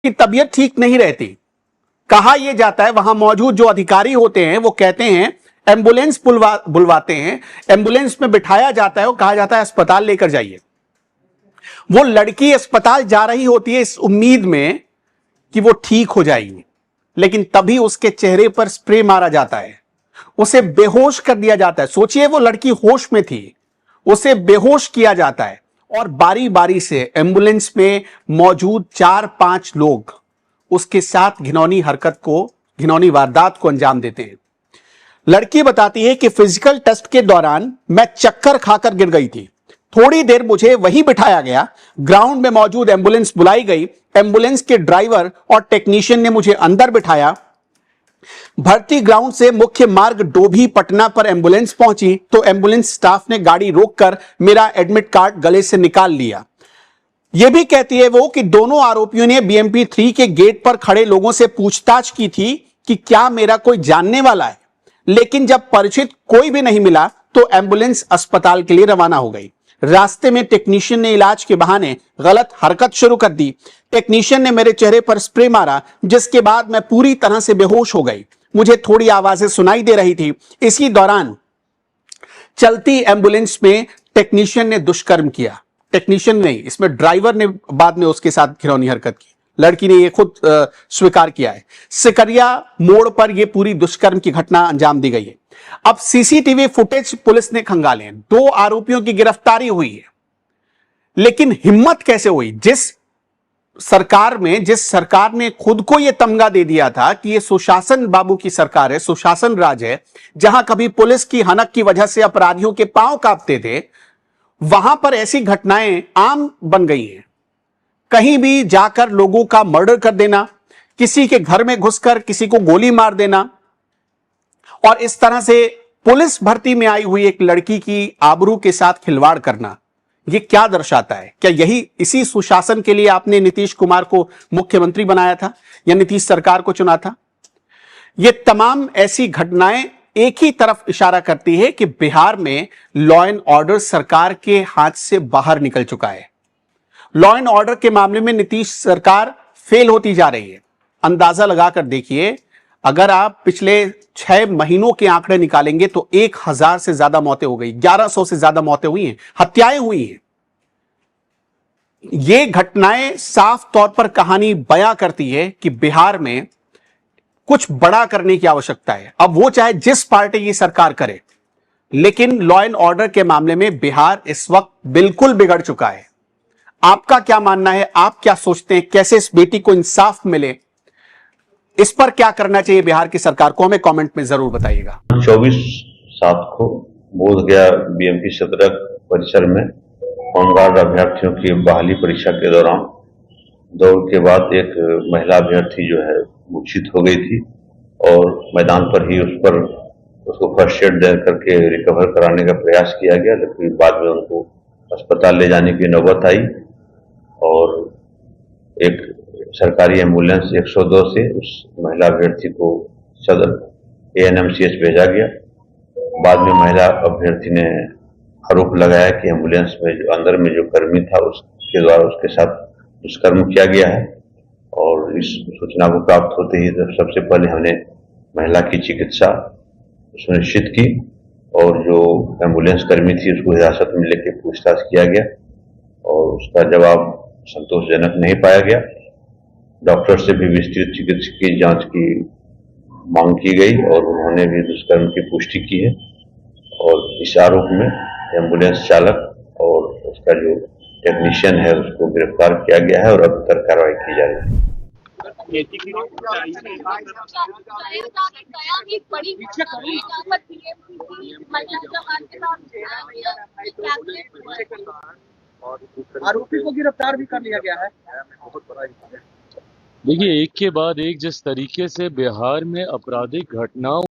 की तबीयत ठीक नहीं रहती। कहा यह जाता है, वहां मौजूद जो अधिकारी होते हैं वो कहते हैं, एम्बुलेंस बुलवाते हैं, एम्बुलेंस में बिठाया जाता है, वो कहा जाता है अस्पताल लेकर जाइए। वो लड़की अस्पताल जा रही होती है इस उम्मीद में कि वो ठीक हो जाएगी, लेकिन तभी उसके चेहरे पर स्प्रे मारा जाता है, उसे बेहोश कर दिया जाता है। सोचिए, वो लड़की होश में थी, उसे बेहोश किया जाता है और बारी बारी से एम्बुलेंस में मौजूद 4-5 लोग उसके साथ घिनौनी हरकत को, घिनौनी वारदात को अंजाम देते हैं। लड़की बताती है कि फिजिकल टेस्ट के दौरान मैं चक्कर खाकर गिर गई थी। थोड़ी देर मुझे वहीं बिठाया गया, ग्राउंड में मौजूद एम्बुलेंस बुलाई गई, एम्बुलेंस के ड्राइवर और टेक्नीशियन ने मुझे अंदर बिठाया। भर्ती ग्राउंड से मुख्य मार्ग डोभी पटना पर एम्बुलेंस पहुंची तो एम्बुलेंस स्टाफ ने गाड़ी रोककर मेरा एडमिट कार्ड गले से निकाल लिया। यह भी कहती है वो कि दोनों आरोपियों ने बीएमपी 3 के गेट पर खड़े लोगों से पूछताछ की थी कि क्या मेरा कोई जानने वाला है, लेकिन जब परिचित कोई भी नहीं मिला तो एम्बुलेंस अस्पताल के लिए रवाना हो गई। रास्ते में टेक्नीशियन ने इलाज के बहाने गलत हरकत शुरू कर दी। टेक्नीशियन ने मेरे चेहरे पर स्प्रे मारा, जिसके बाद मैं पूरी तरह से बेहोश हो गई। मुझे थोड़ी आवाजें सुनाई दे रही थी। इसी दौरान चलती एम्बुलेंस में टेक्नीशियन ने दुष्कर्म किया। टेक्नीशियन नहीं, इसमें ड्राइवर ने बाद में उसके साथ घिनौनी हरकत की। लड़की ने यह खुद स्वीकार किया है। सिकरिया मोड़ पर यह पूरी दुष्कर्म की घटना अंजाम दी गई है। अब सीसीटीवी फुटेज पुलिस ने खंगाले हैं। 2 आरोपियों की गिरफ्तारी हुई है, लेकिन हिम्मत कैसे हुई? जिस सरकार ने खुद को यह तमगा दे दिया था कि यह सुशासन बाबू की सरकार है, सुशासन राज है, जहां कभी पुलिस की हनक की वजह से अपराधियों के पांव कांपते थे, वहां पर ऐसी घटनाएं आम बन गई हैं। कहीं भी जाकर लोगों का मर्डर कर देना, किसी के घर में घुसकर किसी को गोली मार देना, और इस तरह से पुलिस भर्ती में आई हुई एक लड़की की आबरू के साथ खिलवाड़ करना, यह क्या दर्शाता है? क्या इसी सुशासन के लिए आपने नीतीश कुमार को मुख्यमंत्री बनाया था या नीतीश सरकार को चुना था? यह तमाम ऐसी घटनाएं एक ही तरफ इशारा करती है कि बिहार में लॉ एंड ऑर्डर सरकार के हाथ से बाहर निकल चुका है। लॉ एंड ऑर्डर के मामले में नीतीश सरकार फेल होती जा रही है। अंदाजा लगाकर देखिए, अगर आप पिछले 6 महीनों के आंकड़े निकालेंगे तो 1000 से ज्यादा मौतें हो गई, 1100 से ज्यादा मौतें हुई हैं, हत्याएं हुई हैं। ये घटनाएं साफ तौर पर कहानी बयां करती है कि बिहार में कुछ बड़ा करने की आवश्यकता है। अब वो चाहे जिस पार्टी की सरकार करे, लेकिन लॉ एंड ऑर्डर के मामले में बिहार इस वक्त बिल्कुल बिगड़ चुका है। आपका क्या मानना है? आप क्या सोचते हैं? कैसे इस बेटी को इंसाफ मिले? इस पर क्या करना चाहिए बिहार की सरकार को? हमें कमेंट में जरूर बताइएगा। 24/7 को बोधगया बीएमपी 17 परिसर में होमगार्ड अभ्यर्थियों की बहाली परीक्षा के दौरान दौड़ के बाद एक महिला अभ्यर्थी जो है मूर्छित हो गई थी और मैदान पर ही उसको फर्स्ट एड दे करके रिकवर कराने का प्रयास किया गया, लेकिन बाद में उनको अस्पताल ले जाने की नौबत आई और एक सरकारी एम्बुलेंस 102 से उस महिला अभ्यर्थी को सदर एएनएमसीएच भेजा गया। बाद में महिला अभ्यर्थी ने आरोप लगाया कि एम्बुलेंस में जो अंदर में जो कर्मी था उसके द्वारा उसके साथ दुष्कर्म किया गया है, और इस सूचना को प्राप्त होते ही सबसे पहले हमने महिला की चिकित्सा सुनिश्चित की और जो एम्बुलेंस कर्मी थी उसको हिरासत में लेकर पूछताछ किया गया और उसका जवाब संतोषजनक नहीं पाया गया। डॉक्टर से भी विस्तृत चिकित्सकीय जांच की मांग की गई और उन्होंने भी दुष्कर्म की पुष्टि की है और इस आरोप में एम्बुलेंस चालक और उसका जो टेक्नीशियन है उसको गिरफ्तार किया गया है और अब तक कार्रवाई की जा रही है। आरोपी को गिरफ्तार भी कर लिया गया है। देखिए, एक के बाद एक जिस तरीके से बिहार में आपराधिक घटनाओं